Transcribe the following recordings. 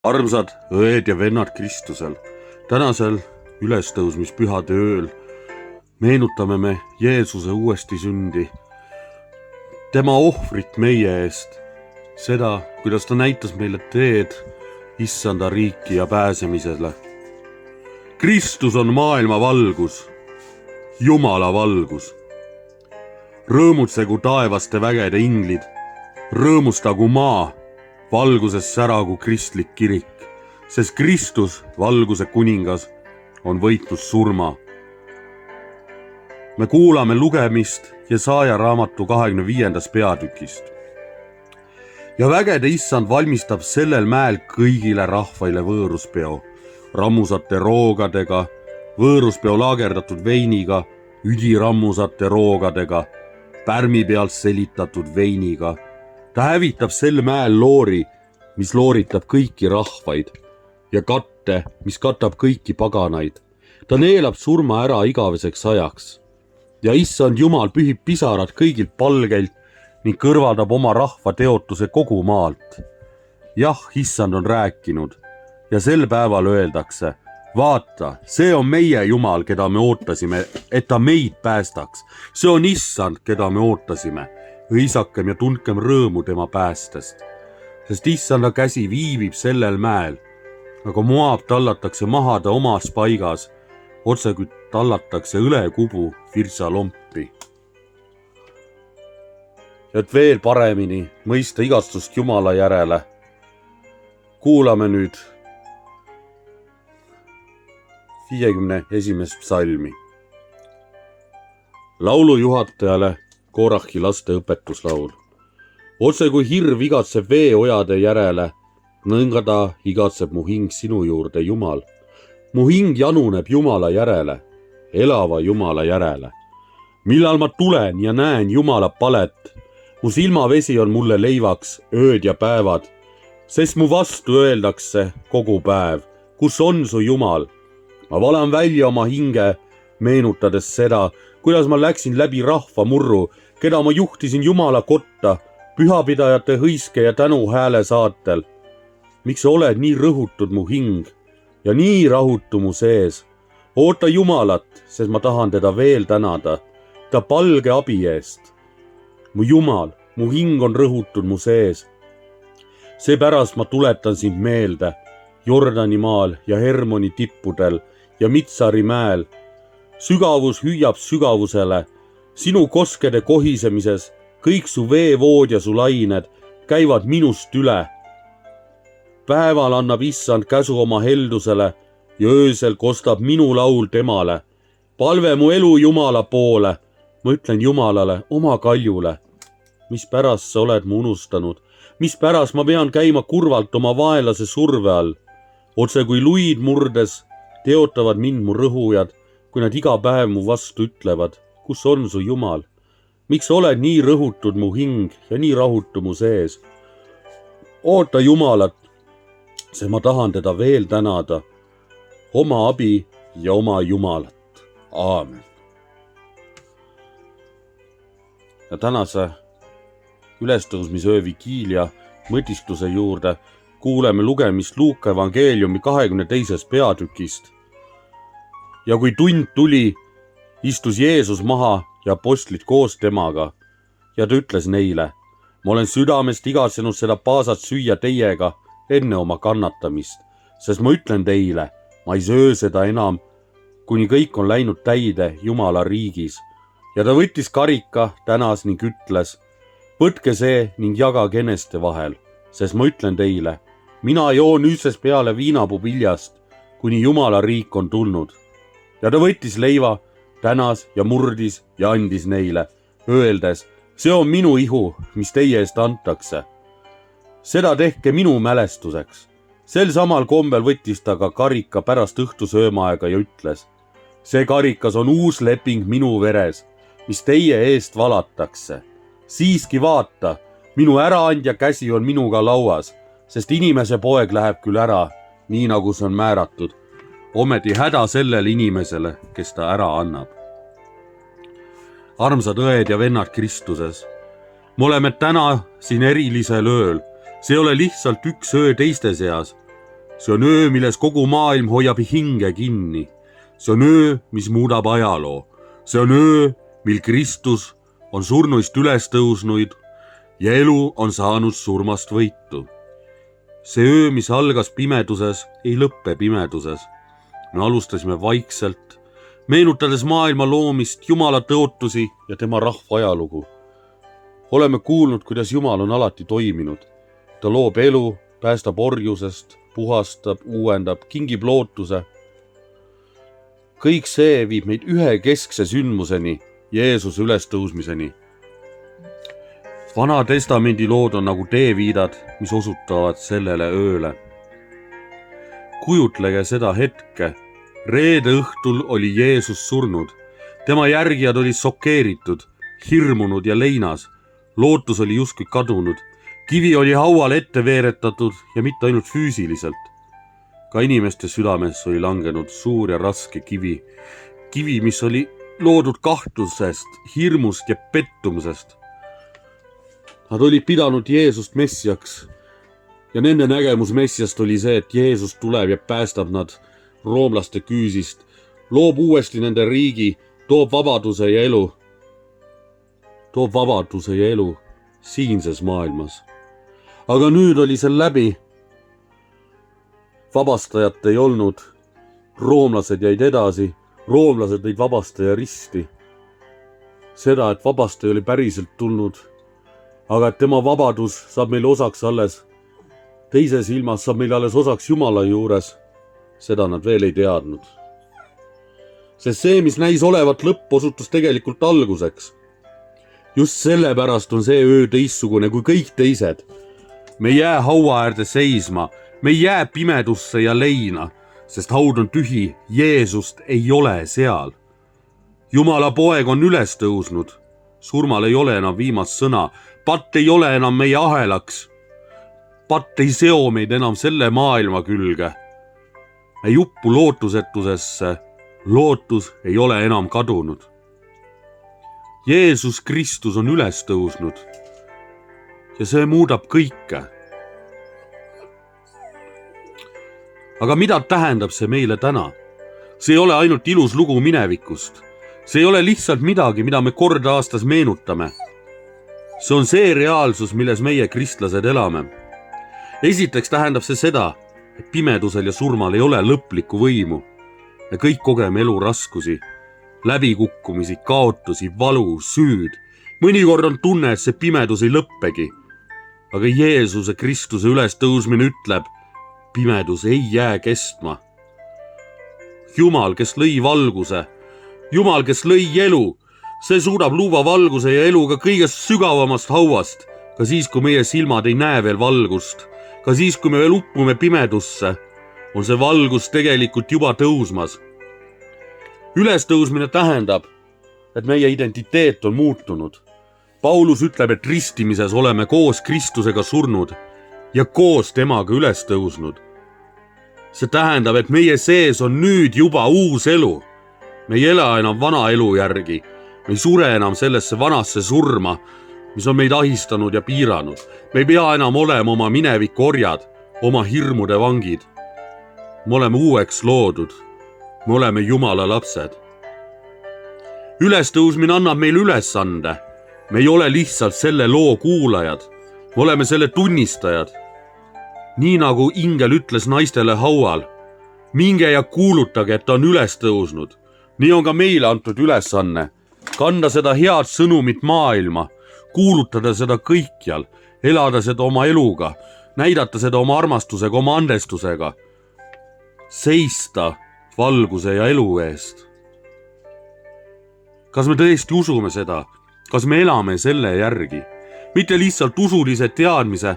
Armsad õed ja vennad Kristusel, tänasel ülestõusmispühade ööl meenutame me Jeesuse uuesti sündi, tema ohvrit meie eest, seda, kuidas ta näitas meile teed issanda riiki ja pääsemisele. Kristus on maailma valgus, Jumala valgus. Rõõmutsegu taevaste vägede inglid, rõõmustagu maa, valguses säragu kristlik kirik, sest Kristus, valguse kuningas, on võitnud surma. Me kuulame lugemist Jesaja raamatu 25. peatükist. Ja vägede issand valmistab sellel mäel kõigile rahvaile võõruspeo, rammusate roogadega, võõruspeo laagerdatud veiniga, üdirammusate roogadega, pärmi pealt selitatud veiniga. Ta hävitab sel mäel loori, mis looritab kõiki rahvaid, ja katte, mis katab kõiki paganaid. Ta neelab surma ära igaveseks ajaks. Ja issand Jumal pühib pisarad kõigilt palgeilt ning kõrvaldab oma rahva teotuse kogu maalt. Jah, issand on rääkinud ja sel päeval öeldakse, vaata, see on meie Jumal, keda me ootasime, et ta meid päästaks. See on issand, keda me ootasime. Hõisakem ja tundkem rõõmu tema päästest, sest issanda käsi viibib sellel mäel, aga Moab tallatakse maha ta omas paigas, otse kui tallatakse õlekubu virsa lompi. Et veel paremini mõista igastust Jumala järele, kuulame nüüd 51. psalmi. Laulu juhatajale Korahi laste õpetuslaul. Otse kui hirv igatseb veeojade järele, nõnga ta igatseb mu hing sinu juurde, Jumal. Mu hing januneb Jumala järele, elava Jumala järele. Millal ma tulen ja näen Jumala palet, mu silmavesi on mulle leivaks ööd ja päevad, sest mu vastu öeldakse kogu päev, kus on su Jumal. Ma valan välja oma hinge, meenutades seda, kuidas ma läksin läbi rahva murru, keda ma juhtisin Jumala kotta, pühapidajate hõiske ja tänu hääle saatel. Miks sa oled nii rõhutud mu hing ja nii rahutu mu sees? Oota Jumalat, sest ma tahan teda veel tänada, ta palge abi eest. Mu Jumal, mu hing on rõhutud mu sees. Seepärast ma tuletan sind meelde Jordani maal ja Hermoni tippudel ja Mitsari mäel. Sügavus hüüab sügavusele, sinu koskede kohisemises, kõik su veevood ja su lained käivad minust üle. Päeval annab issand käsu oma heldusele ja öösel kostab minu laul temale. Palve mu elu Jumala poole, ma ütlen Jumalale, oma kaljule. Mis pärast sa oled mu unustanud, mis pärast ma pean käima kurvalt oma vaenlase surve all. Otse kui luid murdes teotavad mind mu rõhujad, kui nad iga päev mu vastu ütlevad, kus on su Jumal? Miks oled nii rõhutud mu hing ja nii rahutu mu sees? Oota Jumalat, sest ma tahan teda veel tänada, oma abi ja oma Jumalat. Aamen. Ja tänase ülestõusmisöö vigiilia mõtistuse juurde kuuleme lugemist Luuka evangeeliumi 22. peatükist. Ja kui tund tuli, istus Jeesus maha ja apostlid koos temaga ja ta ütles neile, ma olen südamest igatsenud seda paasat süüa teiega enne oma kannatamist, sest ma ütlen teile, ma ei söö seda enam, kuni kõik on läinud täide Jumala riigis. Ja ta võttis karika, tänas ning ütles, võtke see ning jagage eneste vahel, sest ma ütlen teile, mina joon nüüdsest peale viinapuu viljast, kuni Jumala riik on tulnud. Ja ta võttis leiva, tänas ja murdis ja andis neile, öeldes, see on minu ihu, mis teie eest antakse. Seda tehke minu mälestuseks. Sel samal kombel võttis ta ka karika pärast õhtusöömaaega ja ütles, see karikas on uus leping minu veres, mis teie eest valatakse. Siiski vaata, minu äraandja käsi on minuga lauas, sest inimese poeg läheb küll ära, nii nagu see on määratud. Ometi häda sellele inimesele, kes ta ära annab. Armsad õed ja vennad Kristuses, me oleme täna siin erilisel ööl. See ei ole lihtsalt üks öö teiste seas. see on öö, milles kogu maailm hoiab hinge kinni. see on öö, mis muudab ajaloo. see on öö, mil Kristus on surnuist üles tõusnuid ja elu on saanud surmast võitu. see öö, mis algas pimeduses, ei lõppe pimeduses. me alustasime vaikselt, meenutades maailma loomist, Jumala tõotusi ja tema rahva ajalugu. oleme kuulnud, kuidas Jumal on alati toiminud. ta loob elu, päästab orjusest, puhastab, uuendab, kingib lootuse. kõik see viib meid ühe keskse sündmuseni, Jeesuse ülestõusmiseni. Vana testamendi lood on nagu teeviidad, mis osutavad sellele ööle. Kujutlege seda hetke. Reede õhtul oli Jeesus surnud. Tema järgijad olid šokeeritud, hirmunud ja leinas. Lootus oli justkui kadunud. Kivi oli hauale ette veeretatud ja mitte ainult füüsiliselt. Ka inimeste südames oli langenud suur ja raske kivi. Kivi, mis oli loodud kahtlusest, hirmust ja pettumusest. Nad olid pidanud Jeesust messiaks ja nende nägemus messiast oli see, et Jeesus tuleb ja päästab nad roomlaste küüsist, loob uuesti nende riigi, toob vabaduse ja elu. Toob vabaduse ja elu siinses maailmas. Aga nüüd oli see läbi. Vabastajat ei olnud. Roomlased jäid edasi. Roomlased lõid vabastaja risti. Seda, et vabastaja oli päriselt tulnud, aga et tema vabadus saab meile osaks alles. Teises ilmas saab meile alles osaks Jumala juures. Seda nad veel ei teadnud. Sest see, mis näis olevat lõpp, osutus tegelikult alguseks. Just sellepärast on see öö teistsugune kui kõik teised. Me ei jää haua äärde seisma, me ei jää pimedusse ja leina, sest haud on tühi, Jeesust ei ole seal. Jumala poeg on üles tõusnud. Surmal ei ole enam viimast sõna. Patt ei ole enam meie ahelaks. Patt ei seo meid enam selle maailma külge. Ei uppu lootusetusesse. Lootus ei ole enam kadunud. Jeesus Kristus on üles tõusnud. Ja see muudab kõike. Aga mida tähendab see meile täna? See ei ole ainult ilus lugu minevikust. See ei ole lihtsalt midagi, mida me kord aastas meenutame. See on see reaalsus, milles meie kristlased elame. Esiteks tähendab see seda, et pimedusel ja surmal ei ole lõplikku võimu. Me kõik kogeme elu raskusi, läbikukkumisi, kaotusi, valu, süüd. Mõnikord on tunne, et see pimedus ei lõppegi. Aga Jeesuse Kristuse ülestõusmine ütleb, pimedus ei jää kestma. Jumal, kes lõi valguse, Jumal, kes lõi elu, see suudab luua valguse ja elu ka kõigest sügavamast hauast, ka siis, kui meie silmad ei näe veel valgust, ka siis, kui me veel uppume pimedusse, on see valgus tegelikult juba tõusmas. Ülestõusmine tähendab, et meie identiteet on muutunud. Paulus ütleb, et ristimises oleme koos Kristusega surnud ja koos temaga üles tõusnud. See tähendab, et meie sees on nüüd juba uus elu. Me ei ela enam vana elu järgi. Me ei sure enam sellesse vanasse surma, mis on meid ahistanud ja piiranud. Me ei pea enam olema oma mineviku orjad, oma hirmude vangid. Me oleme uueks loodud. Me oleme Jumala lapsed. Ülestõusmine annab meile ülesande. Me ei ole lihtsalt selle loo kuulajad. Me oleme selle tunnistajad. Nii nagu ingel ütles naistele haual, minge ja kuulutage, et ta on üles tõusnud. Nii on ka meile antud ülesanne, kanda seda head sõnumit maailma, kuulutada seda kõikjal, elada seda oma eluga, näidata seda oma armastusega, oma andestusega, seista valguse ja elu eest. Kas me tõesti usume seda? Kas me elame selle järgi? Mitte lihtsalt usulise teadmise,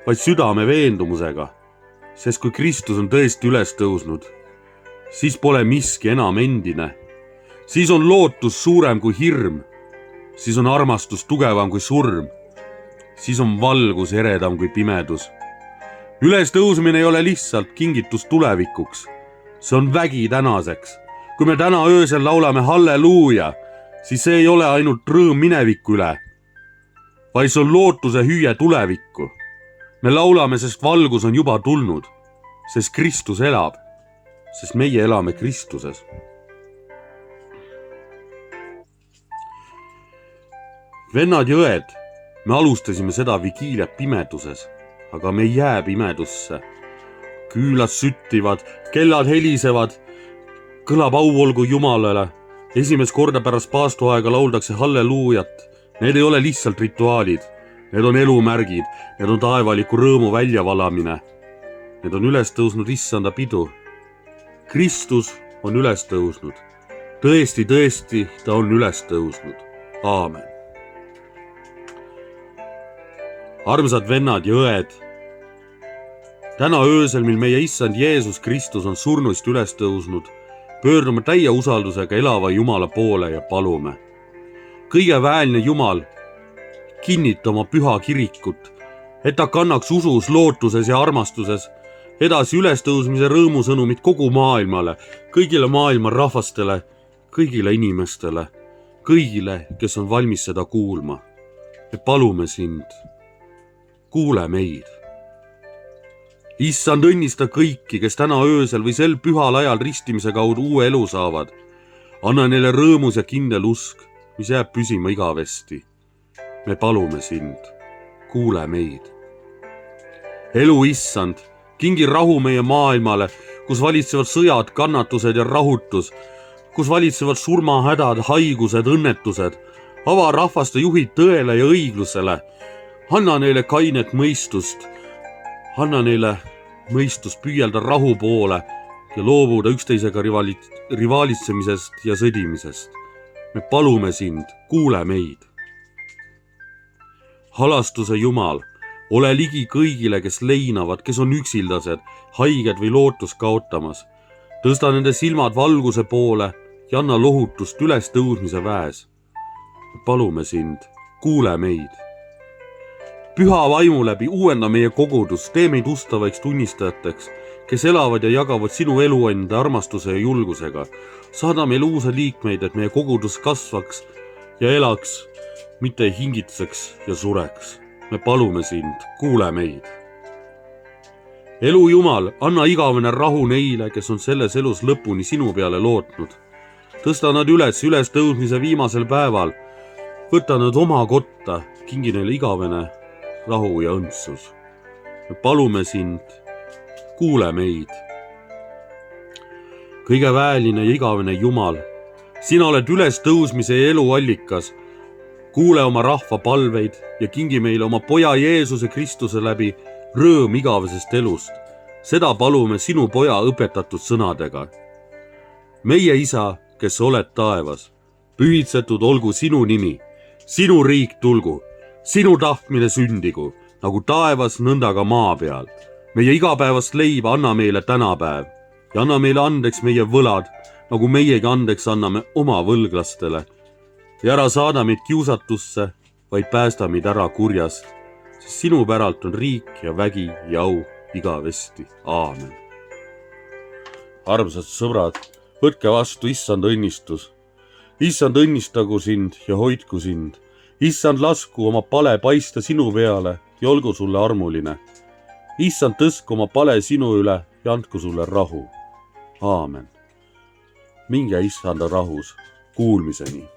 vaid südame veendumusega, sest kui Kristus on tõesti üles tõusnud, siis pole miski enam endine. Siis on lootus suurem kui hirm. Siis on armastus tugevam kui surm. Siis on valgus eredam kui pimedus. Ülestõusmine ei ole lihtsalt kingitus tulevikuks. See on vägi tänaseks. Kui me täna öösel laulame halleluuja, siis see ei ole ainult rõõm mineviku üle, vaid see on lootuse hüüe tulevikku. Me laulame, sest valgus on juba tulnud. sest Kristus elab, sest meie elame Kristuses. Vennad ja õed, me alustasime seda vigiiliat pimeduses, aga me ei jää pimedusse. Küülad süttivad, kellad helisevad, kõlab au olgu Jumalale. Esimest korda pärast paastuaega lauldakse halleluujat. Need ei ole lihtsalt rituaalid. Need on elumärgid, need on taevaliku rõõmu väljavalamine. Need on üles tõusnud issanda pidu. Kristus on üles tõusnud. Tõesti, tõesti, ta on üles tõusnud. Aamen. Armsad vennad ja õed, täna öösel, mil meie issand Jeesus Kristus on surnuist üles tõusnud, pöördume täie usaldusega elava Jumala poole ja palume. Kõige väeline Jumal, kinnita oma püha kirikut, et ta kannaks usus, lootuses ja armastuses edasi ülestõusmise rõõmusõnumit kogu maailmale, kõigile maailma rahvastele, kõigile inimestele, kõigile, kes on valmis seda kuulma. Me palume sind, kuule meid. Issand, õnnista kõiki, kes täna öösel või sel pühal ajal ristimise kaudu uue elu saavad. Anna neile rõõmus ja kindel usk, mis jääb püsima igavesti. Me palume sind, kuule meid. Elu issand, kingi rahu meie maailmale, kus valitsevad sõjad, kannatused ja rahutus, kus valitsevad surmahädad, haigused, õnnetused. Ava rahvaste juhid tõele ja õiglusele. Anna neile kainet mõistust. Anna neile mõistust püüelda rahu poole ja loobuda üksteisega rivaalitsemisest ja sõdimisest. Me palume sind, kuule meid. Halastuse Jumal, ole ligi kõigile, kes leinavad, kes on üksildased, haiged või lootus kaotamas. Tõsta nende silmad valguse poole ja anna lohutust üles tõusmise väes. Me palume sind, kuule meid. Püha vaimu läbi uuenda meie kogudus, tee meid ustavaiks tunnistajateks, kes elavad ja jagavad sinu elu enda armastuse ja julgusega. Saada meil uusi liikmeid, et meie kogudus kasvaks ja elaks, mitte ei hingitseks ja sureks. Me palume sind, kuule meid. Elu Jumal, anna igavene rahu neile, kes on selles elus lõpuni sinu peale lootnud. Tõsta nad üles tõusmise viimasel päeval. Võta nad oma kotta, kingi neile igavene rahu ja õndsus. Me palume sind, kuule meid. Kõige väeline ja igavene Jumal, sina oled üles tõusmise ja elu allikas. Kuule oma rahva palveid ja kingi meile oma poja Jeesuse Kristuse läbi rõõm igavesest elust. Seda palume sinu poja õpetatud sõnadega. Meie isa, kes oled taevas, pühitsetud olgu sinu nimi, sinu riik tulgu, sinu tahtmine sündigu, nagu taevas, nõnda ka maa peal. Meie igapäevast leiba anna meile tänapäev ja anna meile andeks meie võlad, nagu meiegi andeks anname oma võlglastele. Ja ära saada meid kiusatusse, vaid päästa meid ära kurjast, sest sinu päralt on riik ja vägi ja au igavesti. Aamen. Armsad sõbrad, võtke vastu issand õnnistus. Issand õnnistagu sind ja hoidku sind. Issand lasku oma pale paista sinu peale ja olgu sulle armuline. Issand tõsku oma pale sinu üle ja andku sulle rahu. Aamen. Minge issanda rahus, kuulmiseni.